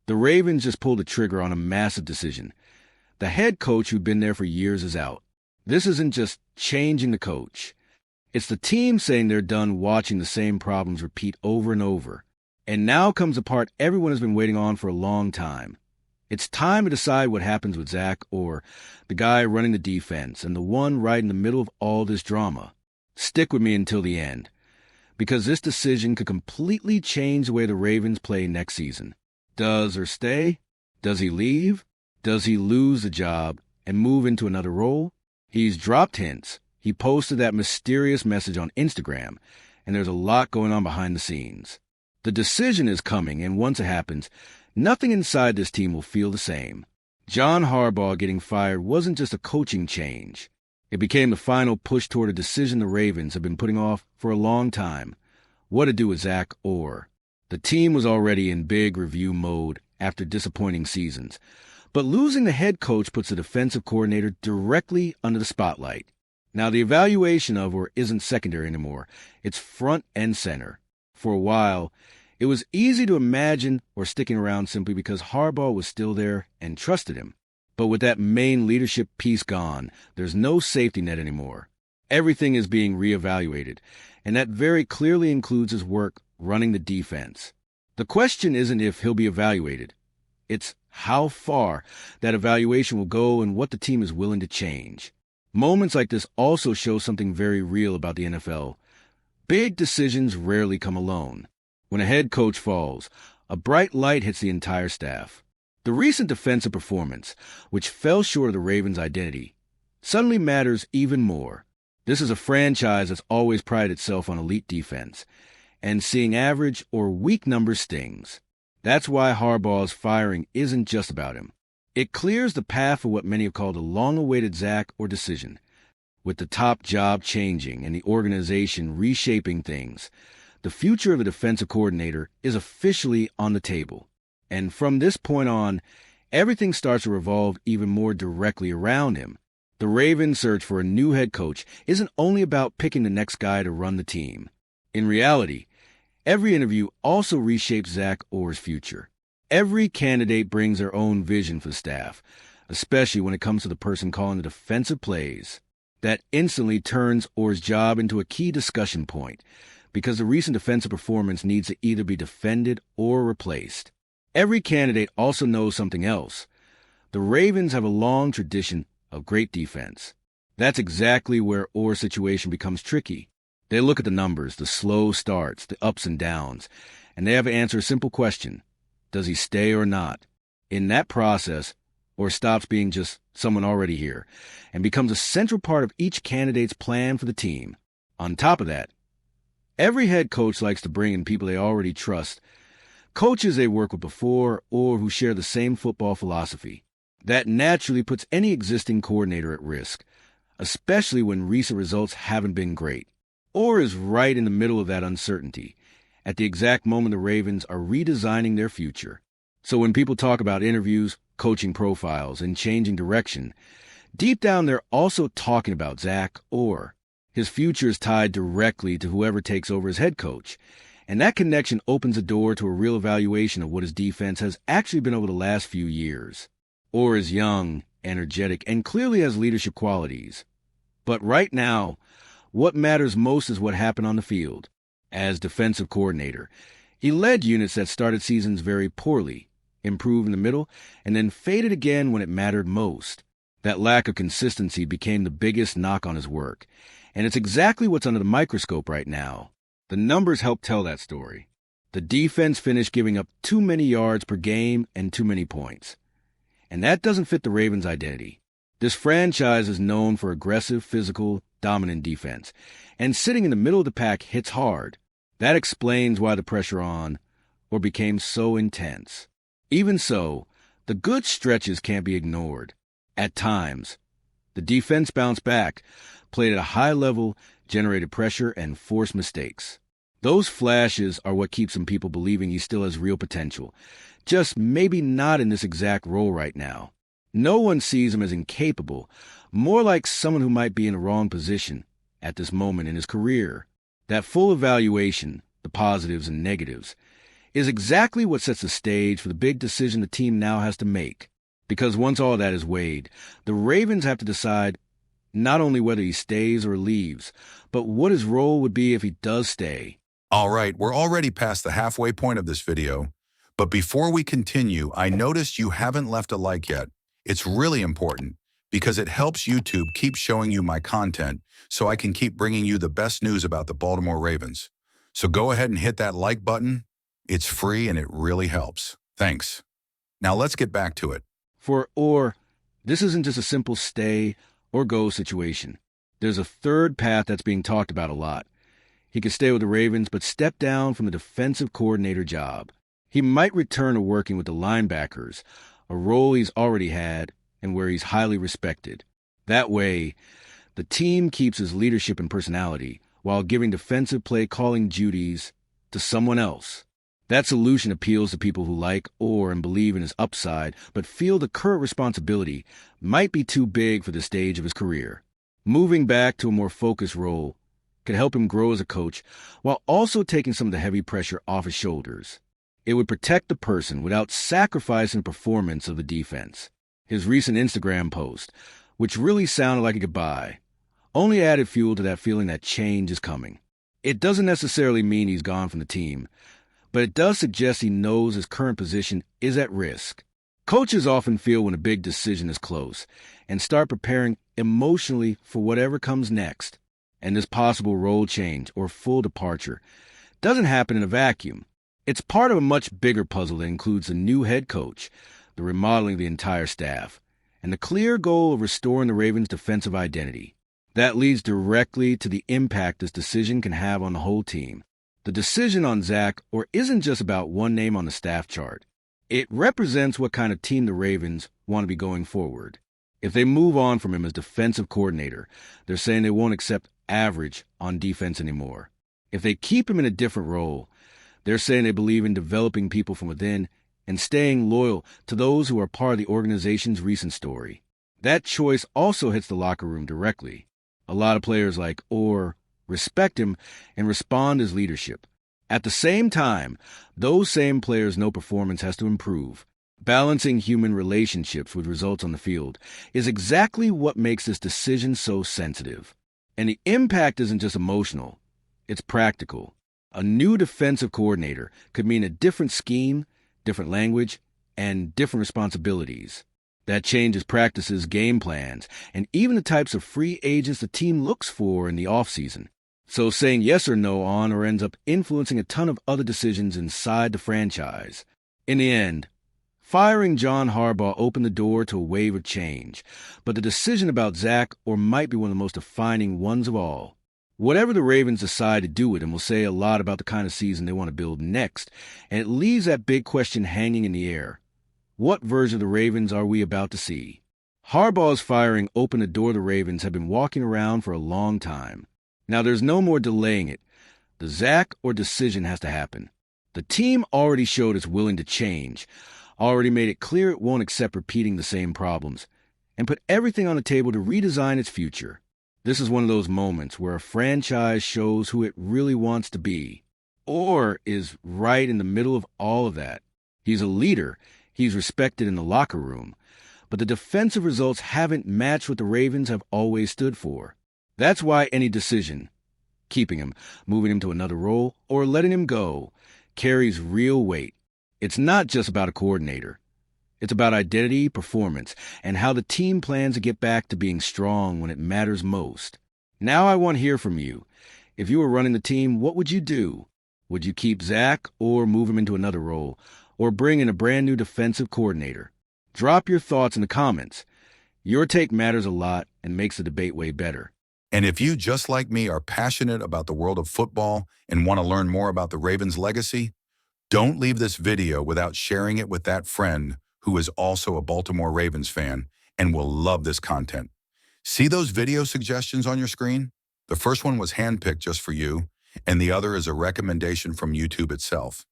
The Ravens just pulled the trigger on a massive decision. The head coach who'd been there for years is out. This isn't just changing the coach. It's the team saying they're done watching the same problems repeat over and over. And now comes the part everyone has been waiting on for a long time. It's time to decide what happens with Zach Orr, the guy running the defense, and the one right in the middle of all this drama. Stick with me until the end, because this decision could completely change the way the Ravens play next season. Does Orr stay? Does he leave? Does he lose the job and move into another role? He's dropped hints. He posted that mysterious message on Instagram, and there's a lot going on behind the scenes. The decision is coming, and once it happens, nothing inside this team will feel the same. John Harbaugh getting fired wasn't just a coaching change. It became the final push toward a decision the Ravens have been putting off for a long time. What to do with Zach Orr. The team was already in big review mode after disappointing seasons, but losing the head coach puts the defensive coordinator directly under the spotlight. Now, the evaluation of Orr isn't secondary anymore. It's front and center. For a while, it was easy to imagine Orr sticking around simply because Harbaugh was still there and trusted him. But with that main leadership piece gone, there's no safety net anymore. Everything is being reevaluated, and that very clearly includes his work running the defense. The question isn't if he'll be evaluated. It's how far that evaluation will go and what the team is willing to change. Moments like this also show something very real about the NFL. Big decisions rarely come alone. When a head coach falls, a bright light hits the entire staff. The recent defensive performance, which fell short of the Ravens' identity, suddenly matters even more. This is a franchise that's always prided itself on elite defense, and seeing average or weak numbers stings. That's why Harbaugh's firing isn't just about him. It clears the path for what many have called a long-awaited Zach Orr decision. With the top job changing and the organization reshaping things, the future of the defensive coordinator is officially on the table. And from this point on, everything starts to revolve even more directly around him. The Ravens' search for a new head coach isn't only about picking the next guy to run the team. In reality, every interview also reshapes Zach Orr's future. Every candidate brings their own vision for the staff, especially when it comes to the person calling the defensive plays. That instantly turns Orr's job into a key discussion point, because the recent defensive performance needs to either be defended or replaced. Every candidate also knows something else. The Ravens have a long tradition of great defense. That's exactly where Orr's situation becomes tricky. They look at the numbers, the slow starts, the ups and downs, and they have to answer a simple question. Does he stay or not? In that process, Orr stops being just someone already here and becomes a central part of each candidate's plan for the team. On top of that, every head coach likes to bring in people they already trust, coaches they worked with before or who share the same football philosophy. That naturally puts any existing coordinator at risk, especially when recent results haven't been great. Orr is right in the middle of that uncertainty, at the exact moment the Ravens are redesigning their future. So when people talk about interviews, coaching profiles, and changing direction, deep down they're also talking about Zach Orr. His future is tied directly to whoever takes over as head coach, and that connection opens the door to a real evaluation of what his defense has actually been over the last few years. Orr is young, energetic, and clearly has leadership qualities. But right now, what matters most is what happened on the field. As defensive coordinator, he led units that started seasons very poorly, improved in the middle, and then faded again when it mattered most. That lack of consistency became the biggest knock on his work, and it's exactly what's under the microscope right now. The numbers help tell that story. The defense finished giving up too many yards per game and too many points. And that doesn't fit the Ravens' identity. This franchise is known for aggressive, physical, dominant defense, and sitting in the middle of the pack hits hard. That explains why the pressure on Orr became so intense. Even so, the good stretches can't be ignored. At times, the defense bounced back, played at a high level, generated pressure, and forced mistakes. Those flashes are what keeps some people believing he still has real potential, just maybe not in this exact role right now. No one sees him as incapable, more like someone who might be in the wrong position at this moment in his career. That full evaluation, the positives and negatives, is exactly what sets the stage for the big decision the team now has to make. Because once all that is weighed, the Ravens have to decide not only whether he stays or leaves, but what his role would be if he does stay. All right, we're already past the halfway point of this video, but before we continue, I noticed you haven't left a like yet. It's really important because it helps YouTube keep showing you my content so I can keep bringing you the best news about the Baltimore Ravens. So go ahead and hit that like button. It's free and it really helps. Thanks. Now let's get back to it. For Orr, this isn't just a simple stay or go situation. There's a third path that's being talked about a lot. He could stay with the Ravens but step down from the defensive coordinator job. He might return to working with the linebackers, a role he's already had and where he's highly respected. That way, the team keeps his leadership and personality while giving defensive play calling duties to someone else. That solution appeals to people who like Orr and believe in his upside, but feel the current responsibility might be too big for the stage of his career. Moving back to a more focused role could help him grow as a coach while also taking some of the heavy pressure off his shoulders. It would protect the person without sacrificing the performance of the defense. His recent Instagram post, which really sounded like a goodbye, only added fuel to that feeling that change is coming. It doesn't necessarily mean he's gone from the team, but it does suggest he knows his current position is at risk. Coaches often feel when a big decision is close and start preparing emotionally for whatever comes next. And this possible role change or full departure doesn't happen in a vacuum. It's part of a much bigger puzzle that includes a new head coach, the remodeling of the entire staff, and the clear goal of restoring the Ravens' defensive identity. That leads directly to the impact this decision can have on the whole team. The decision on Zach Orr isn't just about one name on the staff chart. It represents what kind of team the Ravens want to be going forward. If they move on from him as defensive coordinator, they're saying they won't accept average on defense anymore. If they keep him in a different role, they're saying they believe in developing people from within and staying loyal to those who are part of the organization's recent story. That choice also hits the locker room directly. A lot of players like Orr respect him and respond to his leadership. At the same time, those same players know performance has to improve. Balancing human relationships with results on the field is exactly what makes this decision so sensitive. And the impact isn't just emotional, it's practical. A new defensive coordinator could mean a different scheme, different language, and different responsibilities. That changes practices, game plans, and even the types of free agents the team looks for in the offseason. So saying yes or no on or ends up influencing a ton of other decisions inside the franchise. In the end, firing John Harbaugh opened the door to a wave of change, but the decision about Zach Orr might be one of the most defining ones of all. Whatever the Ravens decide to do with him will say a lot about the kind of season they want to build next, and it leaves that big question hanging in the air. What version of the Ravens are we about to see? Harbaugh's firing opened a door the Ravens have been walking around for a long time. Now there's no more delaying it. The Zach Orr decision has to happen. The team already showed it's willing to change, already made it clear it won't accept repeating the same problems, and put everything on the table to redesign its future. This is one of those moments where a franchise shows who it really wants to be. Orr is right in the middle of all of that. He's a leader. He's respected in the locker room. But the defensive results haven't matched what the Ravens have always stood for. That's why any decision, keeping him, moving him to another role, or letting him go, carries real weight. It's not just about a coordinator. It's about identity, performance, and how the team plans to get back to being strong when it matters most. Now I want to hear from you. If you were running the team, what would you do? Would you keep Zach or move him into another role, or bring in a brand new defensive coordinator? Drop your thoughts in the comments. Your take matters a lot and makes the debate way better. And if you, just like me, are passionate about the world of football and want to learn more about the Ravens' legacy, don't leave this video without sharing it with that friend who is also a Baltimore Ravens fan and will love this content. See those video suggestions on your screen? The first one was handpicked just for you, and the other is a recommendation from YouTube itself.